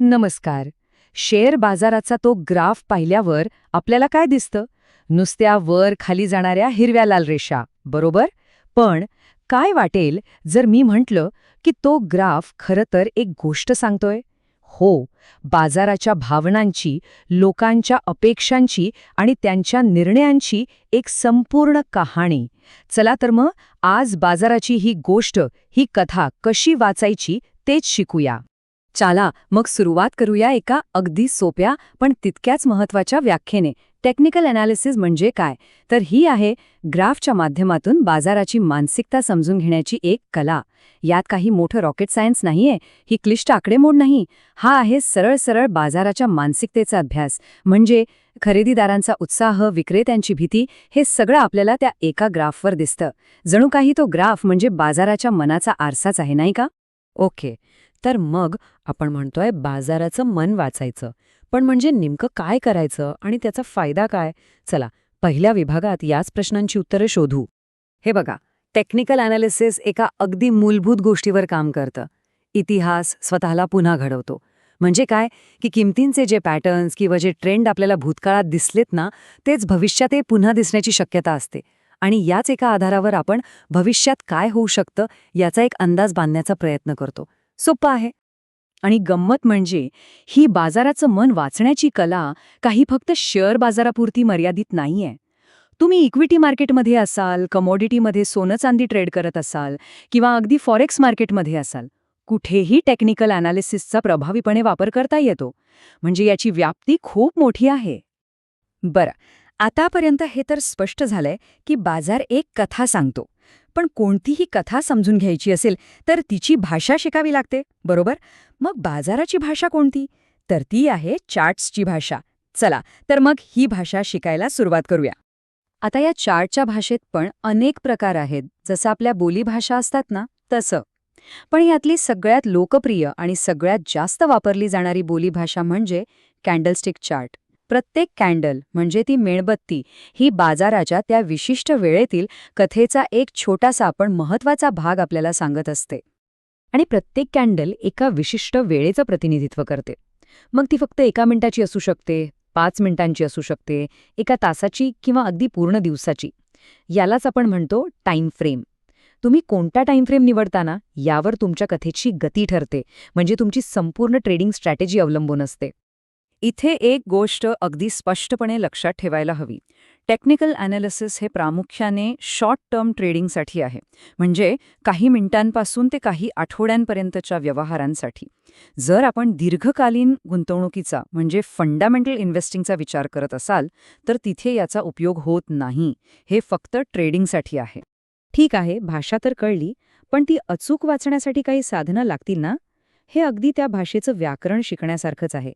नमस्कार. शेअर बाजाराचा तो ग्राफ पाहिल्यावर आपल्याला काय दिसतं? नुसत्या वर खाली जाणाऱ्या हिरव्या लाल रेषा, बरोबर? पण काय वाटेल जर मी म्हटलं की तो ग्राफ खरं तर एक गोष्ट सांगतोय? हो, बाजाराच्या भावनांची, लोकांच्या अपेक्षांची आणि त्यांच्या निर्णयांची एक संपूर्ण कहाणी. चला तर मग आज बाजाराची ही गोष्ट, ही कथा कशी वाचायची तेच शिकूया. चला मग सुरुवात करूया एका अगदी सोप्या पण तितक्याच महत्वाच्या व्याख्येने. टेक्निकल एनालिसिस म्हणजे काय? तर ही आहे ग्राफच्या माध्यमातून बाजाराची मानसिकता समजून घेण्याची एक कला. यात काही मोठं रॉकेट सायन्स नाहीये, ही क्लिष्ट आकडेमोड नाही. हा आहे सरळ सरळ बाजाराच्या मानसिकतेचा अभ्यास. म्हणजे खरेदीदारांचा उत्साह, विक्रेत्यांची भीती, हे सगळं आपल्याला त्या एका ग्राफवर दिसतं. जणू काही तो ग्राफ म्हणजे बाजाराच्या मनाचा आरसाच आहे, नाही का? ओके, तर मग आपण म्हणतोय बाजाराचं मन वाचायचं. पण म्हणजे नेमकं काय करायचं आणि त्याचा फायदा काय? चला, पहिल्या विभागात याच प्रश्नांची उत्तरे शोधू. हे बघा, टेक्निकल अनालिसिस एका अगदी मूलभूत गोष्टीवर काम करतं. इतिहास स्वतःला पुन्हा घडवतो. म्हणजे काय की किमतींचे जे पॅटर्न्स किंवा जे ट्रेंड आपल्याला भूतकाळात दिसलेत ना, तेच भविष्यातही पुन्हा दिसण्याची शक्यता असते. आणि याच एका आधारावर आपण भविष्यात काय होऊ शकतं याचा एक अंदाज बांधण्याचा प्रयत्न करतो. सोपं आहे. आणि गंमत म्हणजे ही बाजाराचं मन वाचण्याची कला काही फक्त शेअर बाजारापुरती मर्यादित नाहीये. तुम्ही इक्विटी मार्केटमध्ये असाल, कमोडिटीमध्ये सोनं चांदी ट्रेड करत असाल किंवा अगदी फॉरेक्स मार्केटमध्ये असाल, कुठेही टेक्निकल अनालिसिसचा प्रभावीपणे वापर करता येतो. म्हणजे याची व्याप्ती खूप मोठी आहे. बरं, आतापर्यंत हे तर स्पष्ट झालंय की बाजार एक कथा सांगतो. पण कोणतीही कथा समजून घ्यायची असेल तर तिची भाषा शिकावी लागते, बरोबर? मग बाजाराची भाषा कोणती? तर ती आहे चार्ट्सची भाषा. चला, तर मग ही भाषा शिकायला सुरुवात करूया. आता या चार्टच्या भाषेत पण अनेक प्रकार आहेत, जसं आपल्या बोलीभाषा असतात ना, तसं. पण यातली सगळ्यात लोकप्रिय आणि सगळ्यात जास्त वापरली जाणारी बोलीभाषा म्हणजे कॅन्डलस्टिक चार्ट. प्रत्येक कॅन्डल म्हणजे ती मेणबत्ती ही बाजाराच्या त्या विशिष्ट वेळेतील कथेचा एक छोटासा पण महत्वाचा भाग आपल्याला सांगत असते. आणि प्रत्येक कॅन्डल एका विशिष्ट वेळेचं प्रतिनिधित्व करते. मग ती फक्त 1 मिनिटाची असू शकते, 5 मिनिटांची असू शकते, 1 तासाची किंवा अगदी पूर्ण दिवसाची. यालाच आपण म्हणतो टाइम फ्रेम. तुम्ही कोणता टाइम फ्रेम निवडताना यावर तुमच्या कथेची गती ठरते, म्हणजे तुमची संपूर्ण ट्रेडिंग स्ट्रॅटेजी अवलंबून असते. इथे एक गोष्ट अगदी स्पष्टपणे लक्षात ठेवायला हवी. टेक्निकल अनालिसिस हे प्रामुख्याने शॉर्ट टर्म ट्रेडिंगसाठी आहे. म्हणजे काही मिनिटांपासून ते काही आठवड्यांपर्यंतच्या व्यवहारांसाठी. जर आपण दीर्घकालीन गुंतवणुकीचा म्हणजे फंडामेंटल इन्व्हेस्टिंगचा विचार करत असाल तर तिथे याचा उपयोग होत नाही. हे फक्त ट्रेडिंगसाठी आहे. ठीक आहे, भाषा तर कळली, पण ती अचूक वाचण्यासाठी काही साधनं लागतील ना? हे अगदी त्या भाषेचं व्याकरण शिकण्यासारखंच आहे.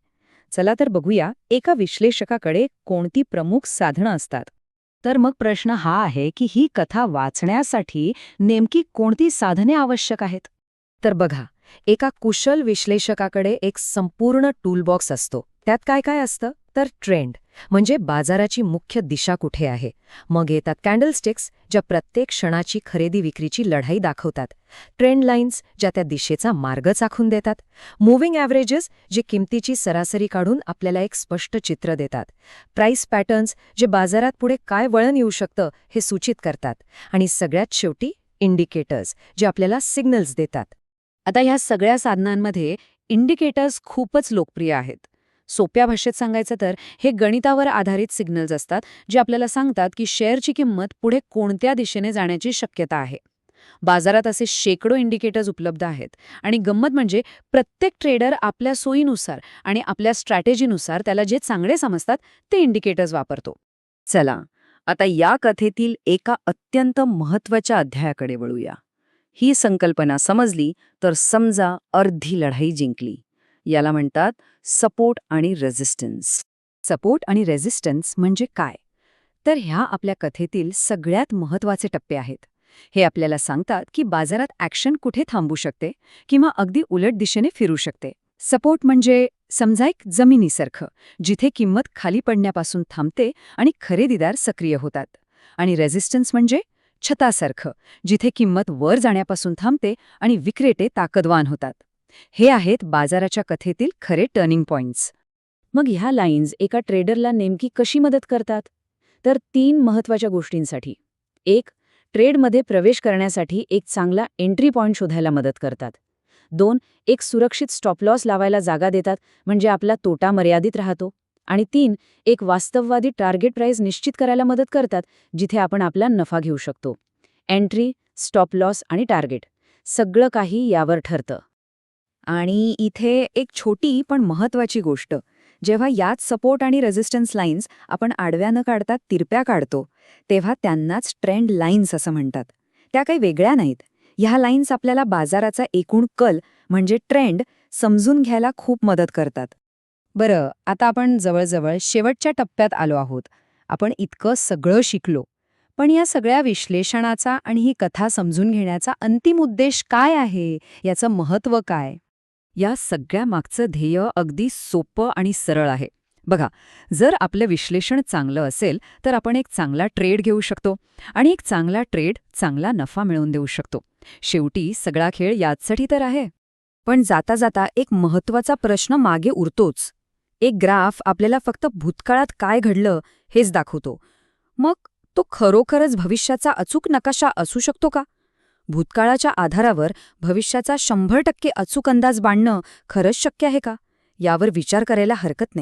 चला तर बघूया एका विश्लेषकाकडे कोणती प्रमुख साधनं असतात. तर मग प्रश्न हा आहे की ही कथा वाचण्यासाठी नेमकी कोणती साधने आवश्यक आहेत? तर बघा, एका कुशल विश्लेषकाकडे एक संपूर्ण टूलबॉक्स असतो. त्यात काय काय असतं? तर ट्रेंड म्हणजे बाजाराची मुख्य दिशा कुठे आहे. मग येतात कॅन्डलस्टिक्स, ज्या प्रत्येक क्षणाची खरेदी विक्रीची लढाई दाखवतात. ट्रेंड लाईन्स, ज्या त्या दिशेचा मार्ग चाखून देतात. मूव्हिंग ॲव्हरेजेस, जे किमतीची सरासरी काढून आपल्याला एक स्पष्ट चित्र देतात. प्राइस पॅटर्न्स, जे बाजारात पुढे काय वळण येऊ शकतं हे सूचित करतात. आणि सगळ्यात शेवटी इंडिकेटर्स, जे आपल्याला सिग्नल्स देतात. आता ह्या सगळ्या साधनांमध्ये इंडिकेटर्स खूपच लोकप्रिय आहेत. सोप्या भाषेत सांगायचं तर हे गणितावर आधारित सिग्नल्स असतात, जे आपल्याला सांगतात की शेअरची किंमत पुढे कोणत्या दिशेने जाण्याची शक्यता आहे. बाजारात असे शेकडो इंडिकेटर्स उपलब्ध आहेत. आणि गंमत म्हणजे प्रत्येक ट्रेडर आपल्या सोयीनुसार आणि आपल्या स्ट्रॅटेजीनुसार त्याला जे चांगले समजतात ते इंडिकेटर्स वापरतो. चला, आता या कथेतील एका अत्यंत महत्त्वाच्या अध्यायाकडे वळूया. ही संकल्पना समजली तर समजा अर्धी लढाई जिंकली. याला म्हणतात सपोर्ट आणि रेझिस्टन्स. सपोर्ट आणि रेझिस्टन्स म्हणजे काय? तर ह्या आपल्या कथेतील सगळ्यात महत्त्वाचे टप्पे आहेत. हे आपल्याला सांगतात की बाजारात ॲक्शन कुठे थांबू शकते किंवा अगदी उलट दिशेने फिरू शकते. सपोर्ट म्हणजे समजा एक जमिनीसारखं, जिथे किंमत खाली पडण्यापासून थांबते आणि खरेदीदार सक्रिय होतात. आणि रेझिस्टन्स म्हणजे छतासारखं, जिथे किंमत वर जाण्यापासून थांबते आणि विक्रेते ताकदवान होतात. हे आहेत बाजाराच्या कथेतील खरे टर्निंग पॉइंट्स. मग ह्या लाईन्स एका ट्रेडरला नेमकी कशी मदत करतात? तर 3 महत्त्वाच्या गोष्टींसाठी. 1. ट्रेडमध्ये प्रवेश करण्यासाठी एक चांगला एंट्री पॉइंट शोधायला मदत करतात. 2. एक सुरक्षित स्टॉप लॉस लावायला जागा देतात, म्हणजे आपला तोटा मर्यादित राहतो. आणि 3. एक वास्तववादी टार्गेट प्राइस निश्चित करायला मदत करतात, जिथे आपण आपला नफा घेऊ शकतो. एंट्री, स्टॉप लॉस आणि टार्गेट सगळं काही यावर ठरतं. आणि इथे एक छोटी पण महत्वाची गोष्ट, जेव्हा याच सपोर्ट आणि रेझिस्टन्स लाईन्स आपण आडव्या न काढता तिरप्या काढतो, तेव्हा त्यांनाच ट्रेंड लाईन्स असं म्हणतात. त्या काही वेगळ्या नाहीत. ह्या लाईन्स आपल्याला बाजाराचा एकूण कल म्हणजे ट्रेंड समजून घ्यायला खूप मदत करतात. बरं, आता आपण जवळजवळ शेवटच्या टप्प्यात आलो आहोत. आपण इतकं सगळं शिकलो, पण या सगळ्या विश्लेषणाचा आणि ही कथा समजून घेण्याचा अंतिम उद्देश काय आहे, याचं महत्त्व काय? या सगळ्या मागचं ध्येय अगदी सोपं आणि सरळ आहे. बघा, जर आपलं विश्लेषण चांगलं असेल तर आपण एक चांगला ट्रेड घेऊ शकतो आणि एक चांगला ट्रेड चांगला नफा मिळवून देऊ शकतो. शेवटी सगळा खेळ याचसाठी तर आहे. पण जाता जाता एक महत्त्वाचा प्रश्न मागे उरतोच. एक ग्राफ आपल्याला फक्त भूतकाळात काय घडलं हेच दाखवतो. मग तो खरोखरच भविष्याचा अचूक नकाशा असू शकतो का? भूतकाळाच्या आधारावर भविष्याचा 100% अचूक अंदाज बांधणं खरंच शक्य आहे का? यावर विचार करायला हरकत नाही.